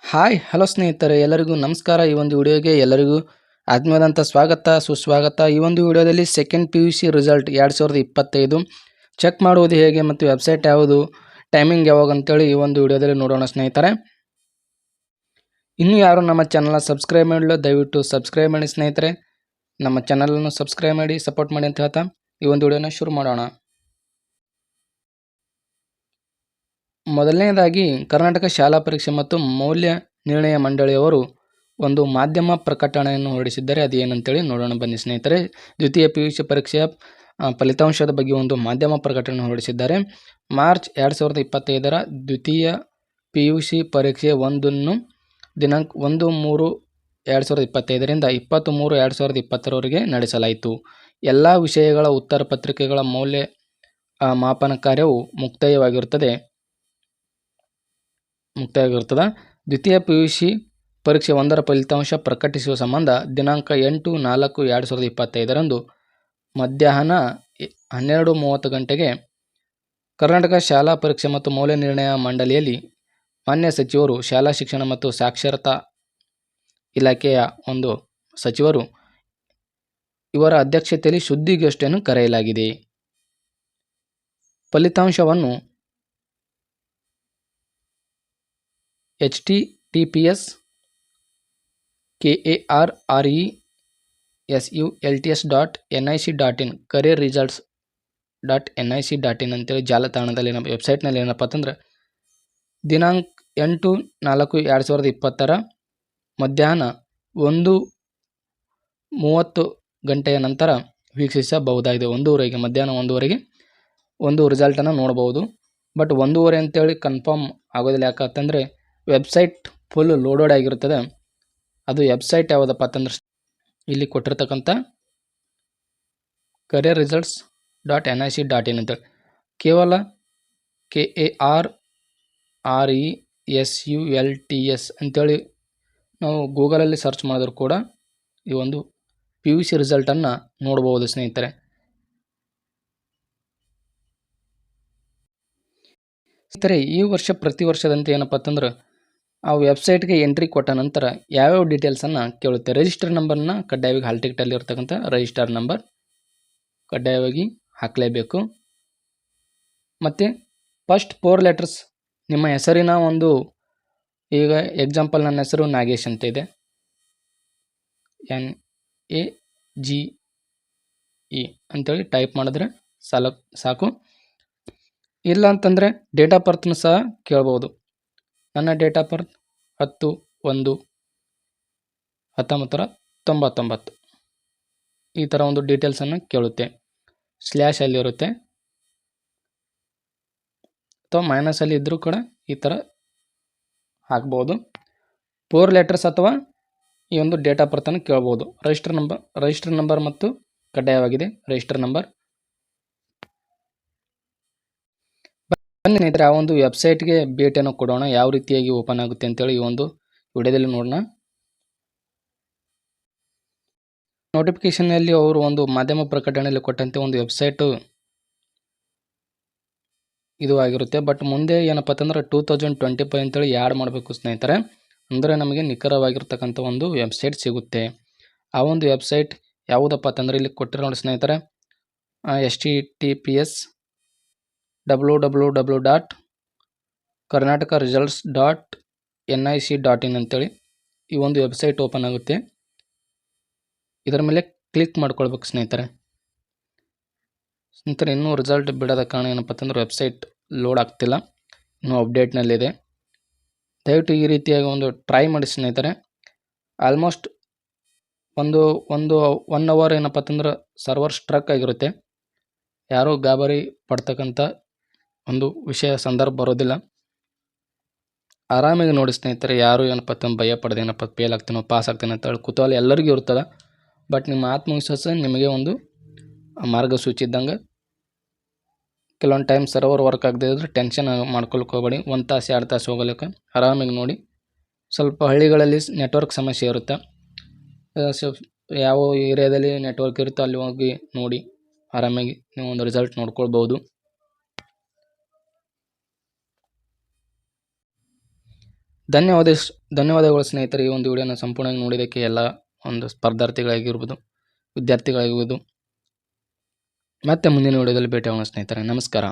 Hi hello ಸ್ನೇಹಿತರೆ, ಎಲ್ಲರಿಗೂ ನಮಸ್ಕಾರ. ಈ ಒಂದು ವಿಡಿಯೋಗೆ ಎಲ್ಲರಿಗೂ ಆತ್ಮೀಯವಾದಂಥ ಸ್ವಾಗತ ಸುಸ್ವಾಗತ. ಈ ಒಂದು ವಿಡಿಯೋದಲ್ಲಿ ಸೆಕೆಂಡ್ PUC ರಿಸಲ್ಟ್ 2025 ಚೆಕ್ ಮಾಡುವುದು ಹೇಗೆ ಮತ್ತು ವೆಬ್ಸೈಟ್ ಯಾವುದು, ಟೈಮಿಂಗ್ ಯಾವಾಗ ಅಂತೇಳಿ ಈ ಒಂದು ವಿಡಿಯೋದಲ್ಲಿ ನೋಡೋಣ ಸ್ನೇಹಿತರೆ. ಇನ್ನೂ ಯಾರು ನಮ್ಮ ಚಾನಲ್ನ ಸಬ್ಸ್ಕ್ರೈಬ್ ಮಾಡಲು ದಯವಿಟ್ಟು ಸಬ್ಸ್ಕ್ರೈಬ್ ಮಾಡಿ ಸ್ನೇಹಿತರೆ. ನಮ್ಮ ಚಾನಲನ್ನು ಸಬ್ಸ್ಕ್ರೈಬ್ ಮಾಡಿ ಸಪೋರ್ಟ್ ಮಾಡಿ ಅಂತ ಹೇಳ್ತಾ ಈ ಒಂದು ವಿಡಿಯೋನ ಶುರು ಮಾಡೋಣ. ಮೊದಲನೇದಾಗಿ ಕರ್ನಾಟಕ ಶಾಲಾ ಪರೀಕ್ಷೆ ಮತ್ತು ಮೌಲ್ಯ ನಿರ್ಣಯ ಮಂಡಳಿಯವರು ಒಂದು ಮಾಧ್ಯಮ ಪ್ರಕಟಣೆಯನ್ನು ಹೊರಡಿಸಿದ್ದಾರೆ. ಅದು ಏನಂತೇಳಿ ನೋಡೋಣ ಬನ್ನಿ ಸ್ನೇಹಿತರೆ. ದ್ವಿತೀಯ PUC ಪರೀಕ್ಷೆಯ ಫಲಿತಾಂಶದ ಬಗ್ಗೆ ಒಂದು ಮಾಧ್ಯಮ ಪ್ರಕಟಣೆ ಹೊರಡಿಸಿದ್ದಾರೆ. ಮಾರ್ಚ್ 2025 ದ್ವಿತೀಯ PUC ಪರೀಕ್ಷೆ 1 ದಿನಾಂಕ 1/3/2025 23/2020 ನಡೆಸಲಾಯಿತು. ಎಲ್ಲ ವಿಷಯಗಳ ಉತ್ತರ ಪತ್ರಿಕೆಗಳ ಮೌಲ್ಯ ಮಾಪನ ಕಾರ್ಯವು ಮುಕ್ತಾಯವಾಗಿರುತ್ತದೆ. ದ್ವಿತೀಯ PUC ಪರೀಕ್ಷೆ 1ರ ಫಲಿತಾಂಶ ಪ್ರಕಟಿಸುವ ಸಂಬಂಧ ದಿನಾಂಕ 8/4/2025 ಮಧ್ಯಾಹ್ನ 12:30 ಗಂಟೆಗೆ ಕರ್ನಾಟಕ ಶಾಲಾ ಪರೀಕ್ಷೆ ಮತ್ತು ಮೌಲ್ಯ ನಿರ್ಣಯ ಮಂಡಳಿಯಲ್ಲಿ ಮಾನ್ಯ ಸಚಿವರು, ಶಾಲಾ ಶಿಕ್ಷಣ ಮತ್ತು ಸಾಕ್ಷರತಾ ಇಲಾಖೆಯ ಒಂದು ಸಚಿವರು ಇವರ ಅಧ್ಯಕ್ಷತೆಯಲ್ಲಿ ಸುದ್ದಿಗೋಷ್ಠಿಯನ್ನು ಕರೆಯಲಾಗಿದೆ. ಫಲಿತಾಂಶವನ್ನು https://karresults.nic.in careerresults.nic.in ಅಂತೇಳಿ ಜಾಲತಾಣದಲ್ಲಿ ವೆಬ್ಸೈಟ್ನಲ್ಲಿ ಏನಪ್ಪ ಅಂತಂದ್ರೆ ದಿನಾಂಕ 8/4/2020 ಮಧ್ಯಾಹ್ನ 1:30 ಗಂಟೆಯ ನಂತರ ವೀಕ್ಷಿಸಬಹುದಾಗಿದೆ. ಮಧ್ಯಾಹ್ನ 1:30ಗೆ ಒಂದು ರಿಸಲ್ಟನ್ನು ನೋಡಬಹುದು. ಬಟ್ 1:30 ಅಂತೇಳಿ ಕನ್ಫರ್ಮ್ ಆಗೋದಿಲ್ಲ. ಯಾಕಂತಂದರೆ ವೆಬ್ಸೈಟ್ ಫುಲ್ ಲೋಡೆಡ್ ಆಗಿರುತ್ತದೆ. ಅದು ವೆಬ್ಸೈಟ್ ಯಾವುದಪ್ಪ ಅಂತಂದ್ರೆ ಇಲ್ಲಿ ಕೊಟ್ಟಿರ್ತಕ್ಕಂಥ careerresults.nic.in ಅಂತೇಳಿ ಕೇವಲ KARRESULTS ಅಂತೇಳಿ ನಾವು ಗೂಗಲಲ್ಲಿ ಸರ್ಚ್ ಮಾಡಿದ್ರು ಕೂಡ ಈ ಒಂದು PUC ರಿಸಲ್ಟನ್ನು ನೋಡ್ಬೋದು ಸ್ನೇಹಿತರೆ. ಈ ವರ್ಷ ಪ್ರತಿ ವರ್ಷದಂತೆ ಏನಪ್ಪ ಅಂತಂದ್ರೆ ಆ ವೆಬ್ಸೈಟ್ಗೆ ಎಂಟ್ರಿ ಕೊಟ್ಟ ನಂತರ ಯಾವ್ಯಾವ ಡೀಟೇಲ್ಸನ್ನು ಕೇಳುತ್ತೆ. ರಿಜಿಸ್ಟರ್ ನಂಬರ್ನ ಕಡ್ಡಾಯವಾಗಿ ಹಾಲ್ ಟಿಕೆಟಲ್ಲಿ ಇರ್ತಕ್ಕಂಥ ರಿಜಿಸ್ಟರ್ ನಂಬರ್ ಕಡ್ಡಾಯವಾಗಿ ಹಾಕಲೇಬೇಕು. ಮತ್ತು ಫಸ್ಟ್ 4 ಲೆಟರ್ಸ್ ನಿಮ್ಮ ಹೆಸರಿನ ಒಂದು, ಈಗ ಎಕ್ಸಾಂಪಲ್ ನನ್ನ ಹೆಸರು ನಾಗೇಶ್ ಅಂತ ಇದೆ, NAGE ಅಂತೇಳಿ ಟೈಪ್ ಮಾಡಿದ್ರೆ ಸಾಕು. ಇಲ್ಲ ಅಂತಂದರೆ ಡೇಟ್ ಆಫ್ ಬರ್ತ್ನು ಸಹ ಕೇಳ್ಬೋದು. ನನ್ನ ಡೇಟ್ ಆಫ್ ಬರ್ತ್ 10/1/1999 ಈ ಥರ ಒಂದು ಡೀಟೇಲ್ಸನ್ನು ಕೇಳುತ್ತೆ. ಸ್ಲ್ಯಾಶ್ ಅಲ್ಲಿರುತ್ತೆ ಅಥವಾ ಮೈನಸಲ್ಲಿ ಇದ್ದರೂ ಕೂಡ ಈ ಥರ ಹಾಕ್ಬೋದು. 4 ಲೆಟರ್ಸ್ ಅಥವಾ ಈ ಒಂದು ಡೇಟ್ ಆಫ್ ಬರ್ತನ್ನು ಕೇಳ್ಬೋದು. ರಿಜಿಸ್ಟರ್ ನಂಬರ್ ಮತ್ತು ಕಡ್ಡಾಯವಾಗಿದೆ ರಿಜಿಸ್ಟರ್ ನಂಬರ್. ಬನ್ನಿ ಸ್ನೇಹಿತರೆ, ಆ ಒಂದು ವೆಬ್ಸೈಟ್ಗೆ ಭೇಟಿಯನ್ನು ಕೊಡೋಣ. ಯಾವ ರೀತಿಯಾಗಿ ಓಪನ್ ಆಗುತ್ತೆ ಅಂತೇಳಿ ಈ ಒಂದು ವಿಡಿಯೋದಲ್ಲಿ ನೋಡೋಣ. ನೋಟಿಫಿಕೇಶನ್ನಲ್ಲಿ ಅವರು ಒಂದು ಮಾಧ್ಯಮ ಪ್ರಕಟಣೆಯಲ್ಲಿ ಕೊಟ್ಟಂತೆ ಒಂದು ವೆಬ್ಸೈಟು ಇದು ಆಗಿರುತ್ತೆ. ಬಟ್ ಮುಂದೆ ಏನಪ್ಪ ಅಂತಂದ್ರೆ 2025 ಅಂತೇಳಿ ಆ್ಯಡ್ ಮಾಡಬೇಕು ಸ್ನೇಹಿತರೆ. ಅಂದರೆ ನಮಗೆ ನಿಖರವಾಗಿರ್ತಕ್ಕಂಥ ಒಂದು ವೆಬ್ಸೈಟ್ ಸಿಗುತ್ತೆ. ಆ ಒಂದು ವೆಬ್ಸೈಟ್ ಯಾವುದಪ್ಪ ಅಂತಂದರೆ ಇಲ್ಲಿ ಕೊಟ್ಟಿರೋ ನೋಡಿ ಸ್ನೇಹಿತರೆ, https://www.karnatakaresults.nic.in ಅಂತೇಳಿ ಈ ಒಂದು ವೆಬ್ಸೈಟ್ ಓಪನ್ ಆಗುತ್ತೆ. ಇದರ ಮೇಲೆ ಕ್ಲಿಕ್ ಮಾಡ್ಕೊಳ್ಬೇಕು ಸ್ನೇಹಿತರೆ. ಇನ್ನೂ ರಿಸಲ್ಟ್ ಬಿಡೋದ ಕಾರಣ ಏನಪ್ಪ ಅಂತಂದ್ರೆ ವೆಬ್ಸೈಟ್ ಲೋಡ್ ಆಗ್ತಿಲ್ಲ, ಇನ್ನೂ ಅಪ್ಡೇಟ್ನಲ್ಲಿದೆ. ದಯವಿಟ್ಟು ಈ ರೀತಿಯಾಗಿ ಒಂದು ಟ್ರೈ ಮಾಡಿ ಸ್ನೇಹಿತರೆ. ಆಲ್ಮೋಸ್ಟ್ ಒಂದು 1 ಅವರ್ ಏನಪ್ಪ ಅಂತಂದ್ರೆ ಸರ್ವರ್ ಸ್ಟ್ರಕ್ ಆಗಿರುತ್ತೆ. ಯಾರೂ ಗಾಬರಿ ಪಡ್ತಕ್ಕಂಥ ಒಂದು ಸಂದರ್ಭ ಬರೋದಿಲ್ಲ. ಆರಾಮಾಗಿ ನೋಡಿ ಸ್ನೇಹಿತರೆ. ಯಾರು ಏನಪ್ಪ ಅಂತಂದು ಭಯ ಪಡೆದು ಏನಪ್ಪ ಫೇಲ್ ಆಗ್ತೀನೋ ಪಾಸ್ ಆಗ್ತೀನಿ ಅಂತ ಹೇಳಿ ಕುತೂಹಲ ಎಲ್ಲರಿಗೂ ಇರ್ತದೆ. ಬಟ್ ನಿಮ್ಮ ಆತ್ಮವಿಶ್ವಾಸ ನಿಮಗೆ ಒಂದು ಮಾರ್ಗಸೂಚಿ ಇದ್ದಂಗೆ. ಕೆಲವೊಂದು ಟೈಮ್ ಸರ್ವರ್ ವರ್ಕ್ ಆಗದೆ ಇದ್ರೆ ಟೆನ್ಷನ್ ಮಾಡ್ಕೊಳಕ್ಕೆ ಹೋಗಬೇಡಿ. 1 ತಾಸು 2 ತಾಸು ಹೋಗಲಿಕ್ಕೆ ಆರಾಮಾಗಿ ನೋಡಿ. ಸ್ವಲ್ಪ ಹಳ್ಳಿಗಳಲ್ಲಿ ನೆಟ್ವರ್ಕ್ ಸಮಸ್ಯೆ ಇರುತ್ತೆ. ಯಾವ ಏರಿಯಾದಲ್ಲಿ ನೆಟ್ವರ್ಕ್ ಇರುತ್ತೋ ಅಲ್ಲಿ ಹೋಗಿ ನೋಡಿ ಆರಾಮಾಗಿ ನೀವು ಒಂದು ರಿಸಲ್ಟ್ ನೋಡ್ಕೊಳ್ಬೋದು. ಧನ್ಯವಾದಗಳು ಸ್ನೇಹಿತರೆ. ಈ ಒಂದು ವಿಡಿಯೋನ ಸಂಪೂರ್ಣವಾಗಿ ನೋಡಿದ್ದಕ್ಕೆ ಎಲ್ಲ ಒಂದು ಸ್ಪರ್ಧಾರ್ಥಿಗಳಾಗಿರ್ಬೋದು, ವಿದ್ಯಾರ್ಥಿಗಳಾಗಿರ್ಬೋದು. ಮತ್ತೆ ಮುಂದಿನ ವಿಡಿಯೋದಲ್ಲಿ ಭೇಟಿಯಾಗೋಣ ಸ್ನೇಹಿತರೆ. ನಮಸ್ಕಾರ.